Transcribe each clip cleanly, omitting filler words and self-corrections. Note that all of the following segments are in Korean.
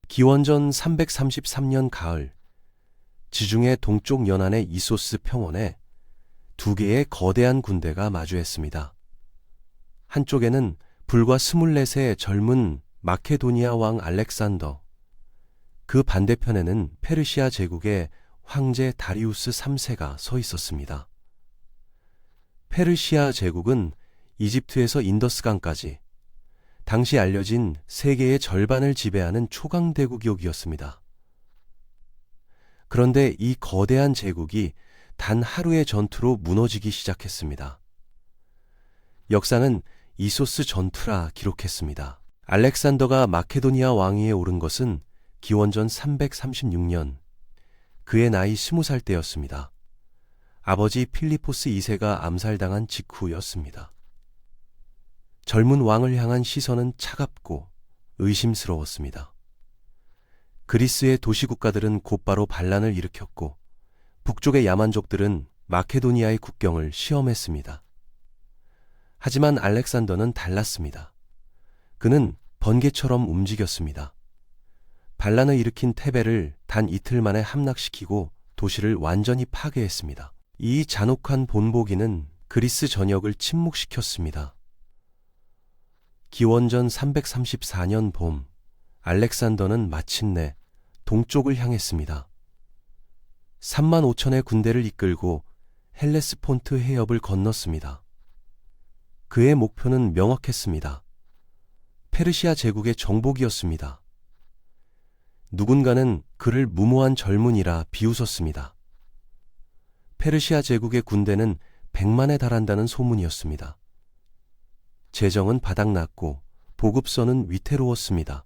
기원전 333년 가을, 지중해 동쪽 연안의 이소스 평원에 두 개의 거대한 군대가 마주했습니다. 한쪽에는 불과 24세 젊은 마케도니아 왕 알렉산더, 그 반대편에는 페르시아 제국의 황제 다리우스 3세가 서 있었습니다. 페르시아 제국은 이집트에서 인더스강까지 당시 알려진 세계의 절반을 지배하는 초강대국이었습니다. 그런데 이 거대한 제국이 단 하루의 전투로 무너지기 시작했습니다. 역사는 이소스 전투라 기록했습니다. 알렉산더가 마케도니아 왕위에 오른 것은 기원전 336년, 그의 나이 20살 때였습니다. 아버지 필리포스 2세가 암살당한 직후였습니다. 젊은 왕을 향한 시선은 차갑고 의심스러웠습니다. 그리스의 도시국가들은 곧바로 반란을 일으켰고 북쪽의 야만족들은 마케도니아의 국경을 시험했습니다. 하지만 알렉산더는 달랐습니다. 그는 번개처럼 움직였습니다. 반란을 일으킨 테베를 단 이틀 만에 함락시키고 도시를 완전히 파괴했습니다. 이 잔혹한 본보기는 그리스 전역을 침묵시켰습니다. 기원전 334년 봄, 알렉산더는 마침내 동쪽을 향했습니다. 3만 5천의 군대를 이끌고 헬레스폰트 해협을 건넜습니다. 그의 목표는 명확했습니다. 페르시아 제국의 정복이었습니다. 누군가는 그를 무모한 젊은이라 비웃었습니다. 페르시아 제국의 군대는 100만에 달한다는 소문이었습니다. 재정은 바닥났고 보급선은 위태로웠습니다.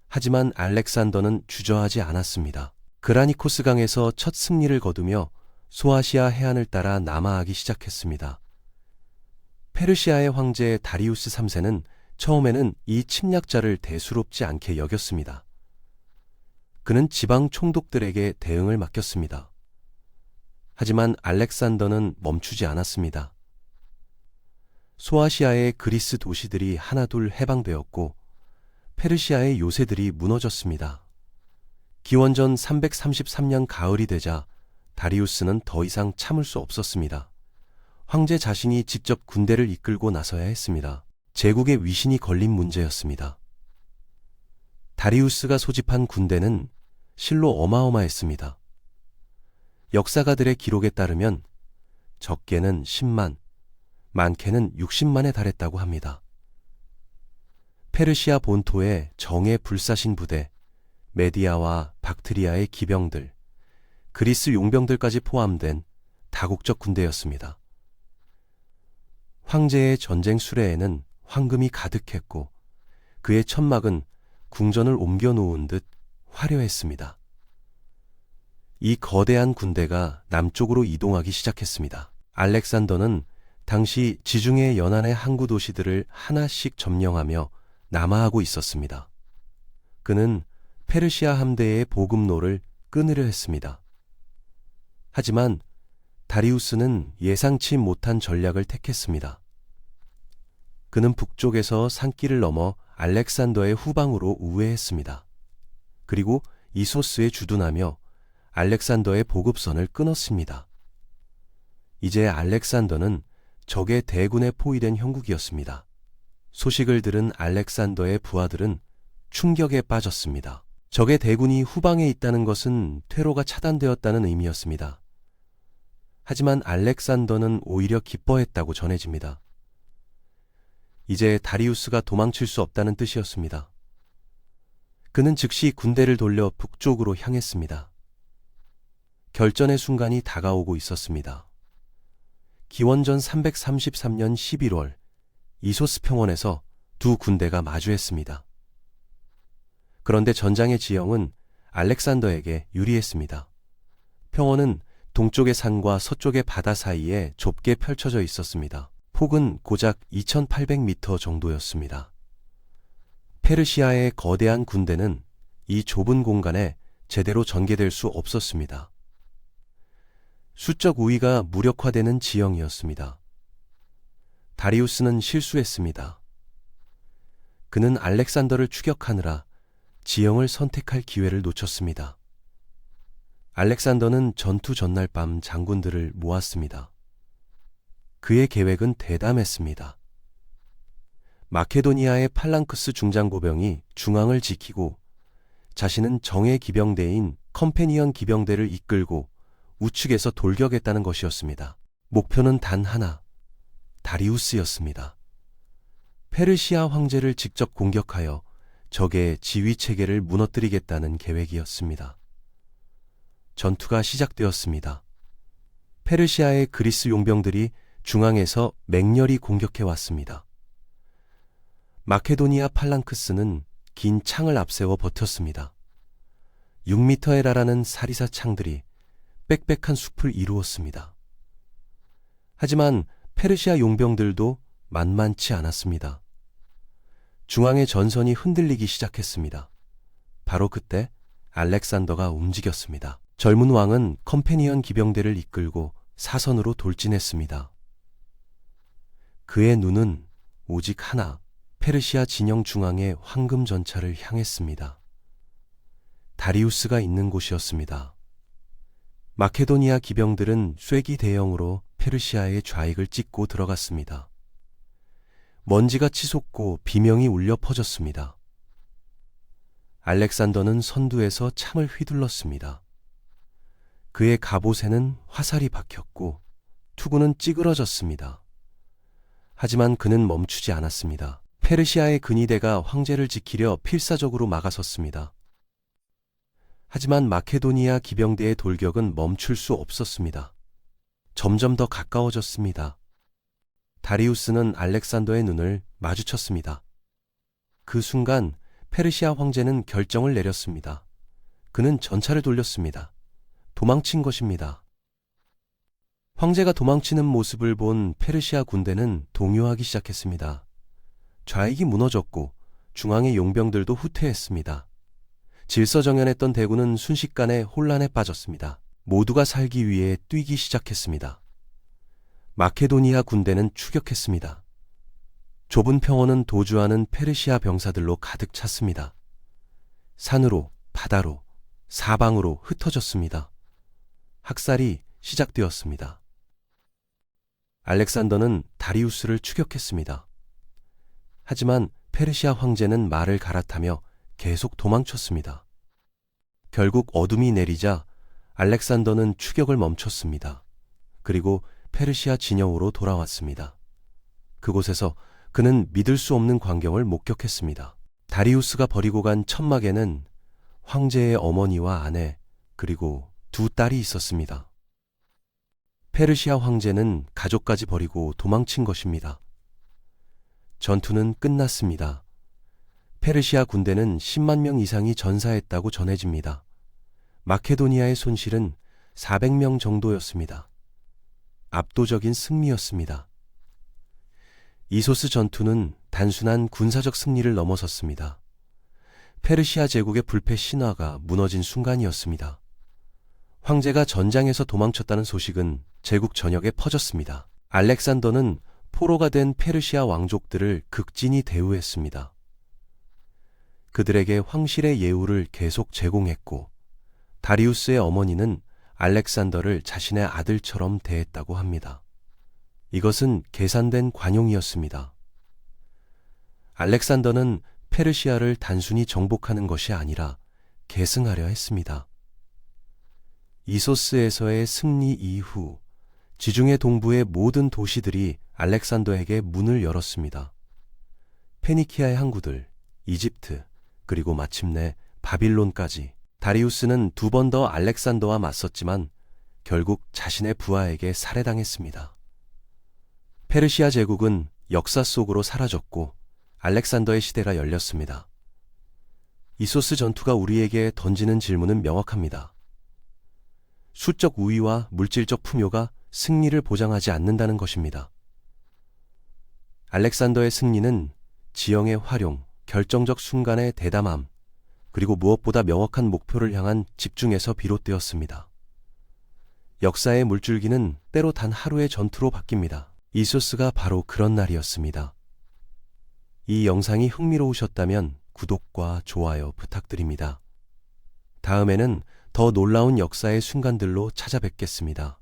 하지만 알렉산더는 주저하지 않았습니다. 그라니코스 강에서 첫 승리를 거두며 소아시아 해안을 따라 남하하기 시작했습니다. 페르시아의 황제 다리우스 3세는 처음에는 이 침략자를 대수롭지 않게 여겼습니다. 그는 지방 총독들에게 대응을 맡겼습니다. 하지만 알렉산더는 멈추지 않았습니다. 소아시아의 그리스 도시들이 하나둘 해방되었고 페르시아의 요새들이 무너졌습니다. 기원전 333년 가을이 되자 다리우스는 더 이상 참을 수 없었습니다. 황제 자신이 직접 군대를 이끌고 나서야 했습니다. 제국의 위신이 걸린 문제였습니다. 다리우스가 소집한 군대는 실로 어마어마했습니다. 역사가들의 기록에 따르면 적게는 10만, 많게는 60만에 달했다고 합니다. 페르시아 본토의 정예 불사신 부대, 메디아와 박트리아의 기병들, 그리스 용병들까지 포함된 다국적 군대였습니다. 황제의 전쟁 수레에는 황금이 가득했고 그의 천막은 궁전을 옮겨 놓은 듯 화려했습니다. 이 거대한 군대가 남쪽으로 이동하기 시작했습니다. 알렉산더는 당시 지중해 연안의 항구 도시들을 하나씩 점령하며 남하하고 있었습니다. 그는 페르시아 함대의 보급로를 끊으려 했습니다. 하지만 다리우스는 예상치 못한 전략을 택했습니다. 그는 북쪽에서 산길을 넘어 알렉산더의 후방으로 우회했습니다. 그리고 이소스에 주둔하며 알렉산더의 보급선을 끊었습니다. 이제 알렉산더는 적의 대군에 포위된 형국이었습니다. 소식을 들은 알렉산더의 부하들은 충격에 빠졌습니다. 적의 대군이 후방에 있다는 것은 퇴로가 차단되었다는 의미였습니다. 하지만 알렉산더는 오히려 기뻐했다고 전해집니다. 이제 다리우스가 도망칠 수 없다는 뜻이었습니다. 그는 즉시 군대를 돌려 북쪽으로 향했습니다. 결전의 순간이 다가오고 있었습니다. 기원전 333년 11월 이소스 평원에서 두 군대가 마주했습니다. 그런데 전장의 지형은 알렉산더에게 유리했습니다. 평원은 동쪽의 산과 서쪽의 바다 사이에 좁게 펼쳐져 있었습니다. 폭은 고작 2800m 정도였습니다. 페르시아의 거대한 군대는 이 좁은 공간에 제대로 전개될 수 없었습니다. 수적 우위가 무력화되는 지형이었습니다. 다리우스는 실수했습니다. 그는 알렉산더를 추격하느라 지형을 선택할 기회를 놓쳤습니다. 알렉산더는 전투 전날 밤 장군들을 모았습니다. 그의 계획은 대담했습니다. 마케도니아의 팔랑크스 중장고병이 중앙을 지키고 자신은 정예 기병대인 컴패니언 기병대를 이끌고 우측에서 돌격했다는 것이었습니다. 목표는 단 하나, 다리우스였습니다. 페르시아 황제를 직접 공격하여 적의 지휘 체계를 무너뜨리겠다는 계획이었습니다. 전투가 시작되었습니다. 페르시아의 그리스 용병들이 중앙에서 맹렬히 공격해 왔습니다. 마케도니아 팔랑크스는 긴 창을 앞세워 버텼습니다. 6m에 달하는 사리사 창들이 빽빽한 숲을 이루었습니다. 하지만 페르시아 용병들도 만만치 않았습니다. 중앙의 전선이 흔들리기 시작했습니다. 바로 그때 알렉산더가 움직였습니다. 젊은 왕은 컴패니언 기병대를 이끌고 사선으로 돌진했습니다. 그의 눈은 오직 하나, 페르시아 진영 중앙의 황금 전차를 향했습니다. 다리우스가 있는 곳이었습니다. 마케도니아 기병들은 쐐기 대형으로 페르시아의 좌익을 찍고 들어갔습니다. 먼지가 치솟고 비명이 울려 퍼졌습니다. 알렉산더는 선두에서 창을 휘둘렀습니다. 그의 갑옷에는 화살이 박혔고 투구는 찌그러졌습니다. 하지만 그는 멈추지 않았습니다. 페르시아의 근위대가 황제를 지키려 필사적으로 막아섰습니다. 하지만 마케도니아 기병대의 돌격은 멈출 수 없었습니다. 점점 더 가까워졌습니다. 다리우스는 알렉산더의 눈을 마주쳤습니다. 그 순간 페르시아 황제는 결정을 내렸습니다. 그는 전차를 돌렸습니다. 도망친 것입니다. 황제가 도망치는 모습을 본 페르시아 군대는 동요하기 시작했습니다. 좌익이 무너졌고 중앙의 용병들도 후퇴했습니다. 질서정연했던 대군은 순식간에 혼란에 빠졌습니다. 모두가 살기 위해 뛰기 시작했습니다. 마케도니아 군대는 추격했습니다. 좁은 평원은 도주하는 페르시아 병사들로 가득 찼습니다. 산으로, 바다로, 사방으로 흩어졌습니다. 학살이 시작되었습니다. 알렉산더는 다리우스를 추격했습니다. 하지만 페르시아 황제는 말을 갈아타며 계속 도망쳤습니다. 결국 어둠이 내리자 알렉산더는 추격을 멈췄습니다. 그리고 페르시아 진영으로 돌아왔습니다. 그곳에서 그는 믿을 수 없는 광경을 목격했습니다. 다리우스가 버리고 간 천막에는 황제의 어머니와 아내 그리고 두 딸이 있었습니다. 페르시아 황제는 가족까지 버리고 도망친 것입니다. 전투는 끝났습니다. 페르시아 군대는 10만 명 이상이 전사했다고 전해집니다. 마케도니아의 손실은 400명 정도였습니다. 압도적인 승리였습니다. 이소스 전투는 단순한 군사적 승리를 넘어섰습니다. 페르시아 제국의 불패 신화가 무너진 순간이었습니다. 황제가 전장에서 도망쳤다는 소식은 제국 전역에 퍼졌습니다. 알렉산더는 포로가 된 페르시아 왕족들을 극진히 대우했습니다. 그들에게 황실의 예우를 계속 제공했고 다리우스의 어머니는 알렉산더를 자신의 아들처럼 대했다고 합니다. 이것은 계산된 관용이었습니다. 알렉산더는 페르시아를 단순히 정복하는 것이 아니라 계승하려 했습니다. 이소스에서의 승리 이후 지중해 동부의 모든 도시들이 알렉산더에게 문을 열었습니다. 페니키아의 항구들, 이집트, 그리고 마침내 바빌론까지 다리우스는 두 번 더 알렉산더와 맞섰지만 결국 자신의 부하에게 살해당했습니다. 페르시아 제국은 역사 속으로 사라졌고 알렉산더의 시대가 열렸습니다. 이소스 전투가 우리에게 던지는 질문은 명확합니다. 수적 우위와 물질적 풍요가 승리를 보장하지 않는다는 것입니다. 알렉산더의 승리는 지형의 활용, 결정적 순간의 대담함, 그리고 무엇보다 명확한 목표를 향한 집중에서 비롯되었습니다. 역사의 물줄기는 때로 단 하루의 전투로 바뀝니다. 이소스가 바로 그런 날이었습니다. 이 영상이 흥미로우셨다면 구독과 좋아요 부탁드립니다. 다음에는 더 놀라운 역사의 순간들로 찾아뵙겠습니다.